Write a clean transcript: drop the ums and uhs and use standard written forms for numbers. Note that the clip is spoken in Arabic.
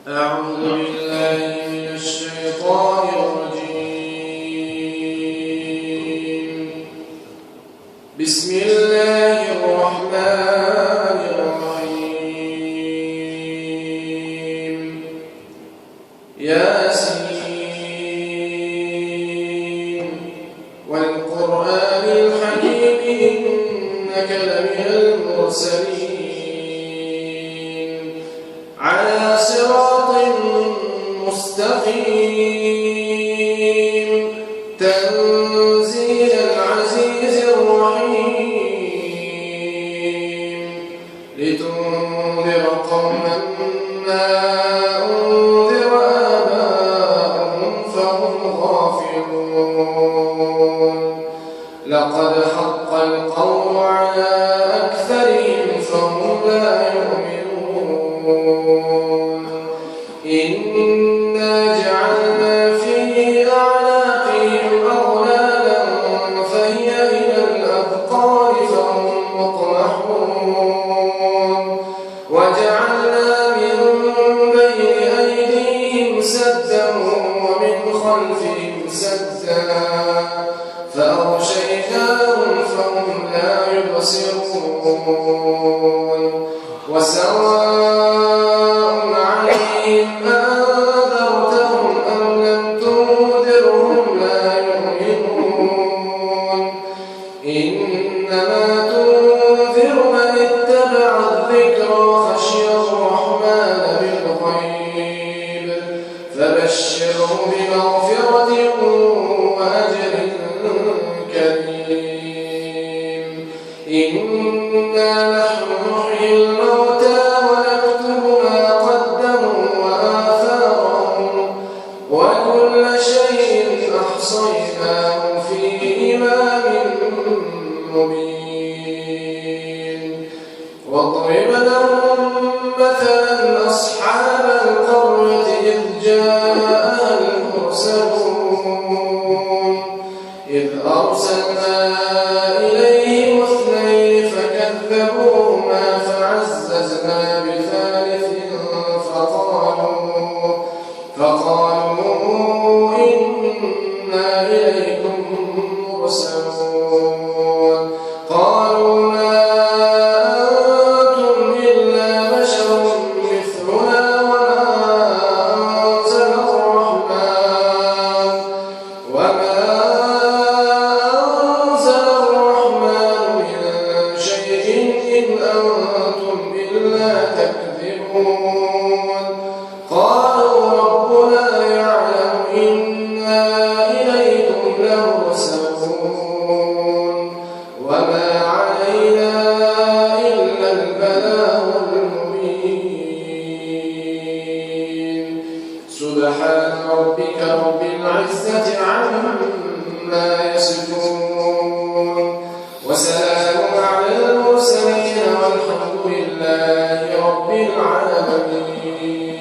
أعوذ بالله من الشيطان الرجيم. بسم الله الرحمن الرحيم. ياسين والقرآن الحكيم إنك لمن المرسلين على صراط مستقيم تنزيل العزيز الرحيم لتنذر قوما ما أنذر آباؤهم فهم غافلون لقد حق القول على أكثرهم فهم لا يؤمنون إنا جعلنا في أعناقهم أغلالا فهي إلى الأذقان فهم مقمحون وجعلنا من بين أيديهم سدا ومن خلفهم سدا فأغشيناهم فهم لا يبصرون وسواء عليهم أنذرتهم أم لم تنذرهم لا يؤمنون إنما تنذر من اتبع الذكر وخشي الرحمن بالغيب فبشره بمغفرة وأجر كريم إنا نحن نحيي الموتى ونكتب ما قدموا وآثارهم وكل شيء أحصيناه في إمام مبين واضرب لهم مثلا أصحاب القرية إذ جاءها المرسلون إذ أرسلنا إليهم اثنين فكذبوهما فعززنا بثالث فقالوا إنا إليكم مرسلون قالوا ما أنتم إلا بشر مثلنا وما أنزل الرحمن من شيء إن أنتم إلا تكذبون قالوا ربنا يعلم إنا إليكم لمرسلون وما علينا إلا البلاغ المبين سبحان ربك رب العزة عما يصفون وسلام على المرسلين والحمد لله رب العالمين.